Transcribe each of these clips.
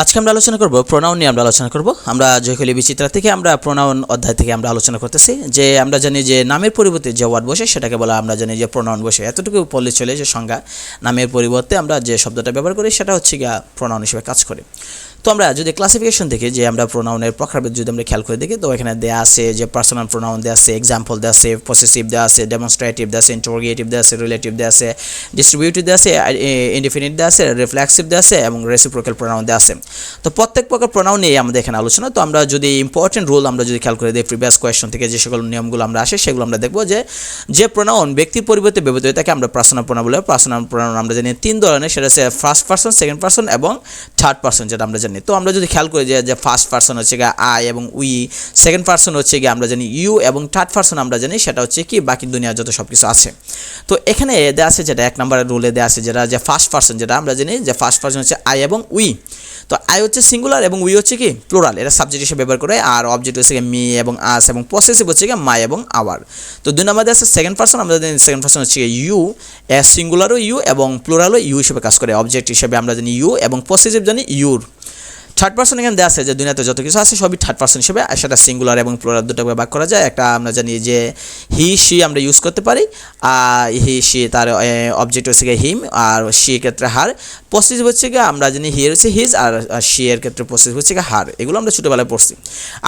আজকে আমরা আলোচনা করব প্রোনাউন নিয়ে আমরা আলোচনা করব। আমরা জয়কলি বিচিত্রা থেকে আমরা প্রোনাউন অধ্যায় থেকে আমরা আলোচনা করতেছি যে আমরা জানি যে নামের পরিবর্তে যে ওয়ার্ড বসে সেটাকে বলা আমরা জানি যে প্রোনাউন বসে। এতটুকু পড়লে চলে যে সংজ্ঞা নামের পরিবর্তে আমরা যে শব্দটা ব্যবহার করি সেটা হচ্ছে গিয়া প্রোনাউন হিসেবে কাজ করে। তো আমরা যদি ক্লাসিফিকেশন দেখি যে আমরা প্রোনাউনের প্রকারভেদ যদি আমরা খেয়াল করে দেখি তো এখানে দেয়া আছে যে পার্সোনাল প্রোনাউন দেয়া আছে, এক্সাম্পল দেয়া আছে, পসেসিভ দেয়া আছে, ডেমনস্ট্রেটিভ দেয়া আছে, ইন্টারোগেটিভ দেয়া আছে, রিলেটিভ দেয়া আছে, ডিস্ট্রিবিউটিভ দেয়া আছে, ইনডিফিনিট দেয়া আছে, রিফ্লেক্সিভ দেয়া আছে এবং রেসিপ্রোকাল প্রোনাউন দেয়া আছে। তো প্রত্যেক প্রকার প্রোনাউন নিয়ে আমাদের এখানে আলোচনা। তো আমরা যদি ইম্পর্টেন্ট রুল আমরা যদি খেয়াল করে দিই প্রিভিয়াস কোয়েশ্চন থেকে যে সকল নিয়মগুলো আমরা আসে সেগুলো আমরা দেখব যে প্রোনাউন ব্যক্তির পরিবর্তে ব্যবহৃত হয় তাকে আমরা পার্সোনাল প্রোনাউন বলে। পার্সোনাল প্রোনাউন আমরা জানি তিন ধরনের, সেটা হচ্ছে ফার্স্ট পারসন, সেকেন্ড পারসন এবং থার্ড পারসন, যেটা আমরা জানি। তো আমরা যদি খেয়াল করি যে ফার্স্ট পারসন হচ্ছে গিয়ে আই এবং উই, সেকেন্ড পারসন হচ্ছে গিয়ে আমরা জানি ইউ এবং থার্ড পারসন আমরা জানি সেটা হচ্ছে কি বাকি দুনিয়ার যত সব কিছু আছে। তো এখানে দেওয়া আছে যেটা এক নম্বরের রুলে দেওয়া আছে যেটা যে ফার্স্ট পারসন, যেটা আমরা জানি যে ফার্স্ট পারসন হচ্ছে আই এবং উই। তো আই হচ্ছে সিঙ্গুলার এবং উই হচ্ছে কি প্লুরাল, এটা সাবজেক্ট হিসেবে ব্যবহার করে। আর অবজেক্ট হচ্ছে গিয়ে মি এবং আস এবং পসেসিভ হচ্ছে গিয়ে মাই এবং আওয়ার। তো দুই নম্বরে আছে সেকেন্ড পারসন, আমরা জানি সেকেন্ড পারসন হচ্ছে ইউ, সিঙ্গুলারও ইউ এবং প্লুরালও ইউ হিসেবে কাজ করে। অবজেক্ট হিসেবে আমরা জানি ইউ এবং পসেসিভ জানি ইউর। থার্ড পারসন এখানে দেওয়া আছে যে দুনিয়াতে যত কিছু আছে সবই থার্ড পারসন হিসেবে, আর সেটা সিঙ্গুলার এবং প্লুরাল দুটো ভাগ করা যায়। একটা আমরা জানি যে হি শি আমরা ইউজ করতে পারি, হি শি তার অবজেক্ট হচ্ছে গিয়ে হিম, আর শি ক্ষেত্রে হার। পসেসিভ হচ্ছে গিয়ে আমরা জানি হিয়ার হচ্ছে হিজ, আর শি এর ক্ষেত্রে পসেসিভ হচ্ছে গিয়ে হার। এগুলো আমরা ছোটোবেলায় পড়ছি।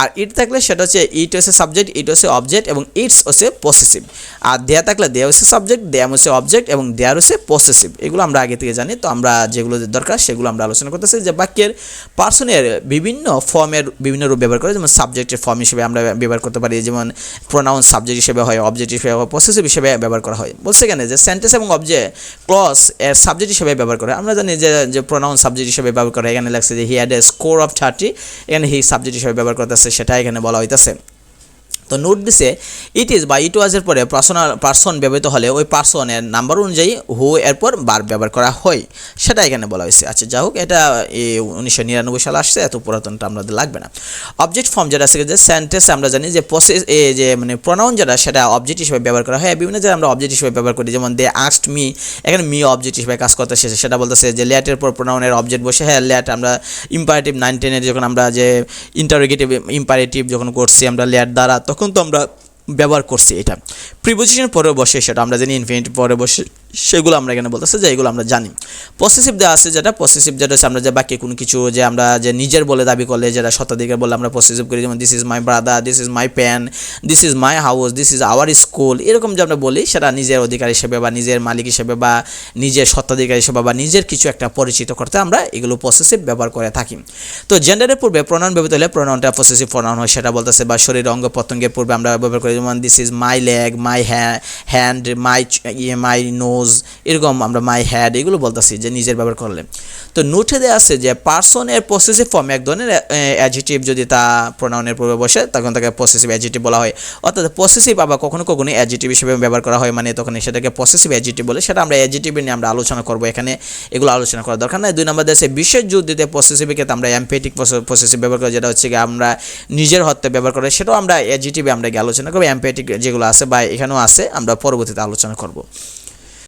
আর ইট থাকলে সেটা হচ্ছে ইট হচ্ছে সাবজেক্ট, ইট হচ্ছে অবজেক্ট এবং ইটস হচ্ছে পসেসিভ। আর দেয়া থাকলে দেয়া হচ্ছে সাবজেক্ট, দেয়া হচ্ছে অবজেক্ট এবং দেয়ার হচ্ছে পসেসিভ। এগুলো আমরা আগে থেকে জানি। তো আমরা যেগুলো দরকার সেগুলো আমরা আলোচনা করতেছি যে বাক্যের পার্সনের বিভিন্ন ফর্মের বিভিন্ন রূপ ব্যবহার করে। যেমন সাবজেক্টের ফর্ম হিসেবে আমরা ব্যবহার করতে পারি, যেমন প্রোনাউন সাবজেক্ট হিসেবে হয়, অবজেক্ট হিসেবে হয়, পসেসিভ হিসেবে ব্যবহার করা হয়। বলছে কেন যে সেন্টেন্স এবং অবজেক্ট ক্লজ এর সাবজেক্ট হিসেবে ব্যবহার করে। আমরা জানি যে প্রোনাউন সাবজেক্ট হিসেবে ব্যবহার করে। এখানে লাগছে যে he had a score of 30, এখানে হি সাবজেক্ট হিসেবে ব্যবহার করতেছে, সেটা এখানে বলা হইতেছে। তো নোট দিছে ইট ইজ বা ইট ওয়াজের পরে পার্সন ব্যবহৃত হলে ওই পার্সনের নাম্বার অনুযায়ী হু এরপর ভার্ব ব্যবহার করা হয়, সেটা এখানে বলা হয়েছে। আচ্ছা যা হোক, এটা 1999 সালে আসছে, এত পুরাতনটা আমাদের লাগবে না। অবজেক্ট ফর্ম যেটা আছে যে সেন্টেন্স আমরা জানি যে যে মানে প্রোনাউন যেটা সেটা অবজেক্ট হিসেবে ব্যবহার করা হয়। বিভিন্ন জায়গায় আমরা অবজেক্ট হিসেবে ব্যবহার করি, যেমন দে আস্কড মি, এখানে মি অবজেক্ট হিসেবে কাজ করতে শেষে সেটা বলতেছে যে ল্যাটের পর প্রোনাউনের অবজেক্ট বসে। হ্যাঁ ল্যাট আমরা ইম্পারেটিভ 9-10 যখন আমরা যে ইন্টারোগেটিভ ইম্পারেটিভ যখন করছি আমরা ল্যাট দ্বারা, তখন তো আমরা ব্যবহার করছি। এটা প্রিপোজিশন পরে বসে সেটা আমরা জানি, ইনফিনিটিভ পরে বসে সেগুলো আমরা এখানে বলতেছে যে এগুলো আমরা জানি। পসেসিভ দেওয়া আছে যেটা পসেসিভ যেটা হচ্ছে আমরা যে বাকি কোনো কিছু যে আমরা যে নিজের বলে দাবি করলে যেটা শতাধিকার বলে আমরা পসেসিভ করি, যেমন this is my brother, this is my pen, this is my house, this is our school, এরকম যে আমরা বলি সেটা নিজের অধিকার হিসেবে বা নিজের মালিক হিসেবে বা নিজের সত্ত্বাধিকার হিসেবে বা নিজের কিছু একটা পরিচিত করতে আমরা এগুলো পসেসিভ ব্যবহার করে থাকি। তো জেন্ডারের পূর্বে প্রোনাউন ব্যবহৃত হলে প্রোনাউনটা পসেসিভ প্রোনাউন হয়, সেটা বলতেছে। বা শরীর অঙ্গ প্রত্যঙ্গের পূর্বে আমরা ব্যবহার করি, যেমন this is my leg, my hand, my nose, এরকম আমরা মাই হ্যাড, এগুলো বলতেছি যে নিজের ব্যবহার করলে। তো নোটে দেওয়া আছে যে পার্সনের পসেসিভ ফর্ম এক ধরনের অ্যাডজেক্টিভ যদি তা প্রোনাউনের পূর্বে বসে তখন তাকে পসেসিভ অ্যাডজেক্টিভ বলা হয়। অর্থাৎ পসেসিভ আবার কখনো কখনো অ্যাডজেক্টিভ হিসেবে ব্যবহার করা হয়, মানে তখন সেটাকে পসেসিভ অ্যাডজেক্টিভ বলে। সেটা আমরা অ্যাডজেক্টিভ নিয়ে আমরা আলোচনা করবো, এখানে এগুলো আলোচনা করার দরকার নাই। 2 নম্বর দেশে বিশেষ জোর দিতে পসেসিভকে আমরা এমপ্যাথিক পসেসিভ ব্যবহার করি, যেটা হচ্ছে আমরা নিজের হত্যা ব্যবহার করি, সেটাও আমরা অ্যাডজেক্টিভে আমরা আলোচনা করবো। এমপ্যাথিক যেগুলো আছে বা এখানেও আছে আমরা পরবর্তীতে আলোচনা করব।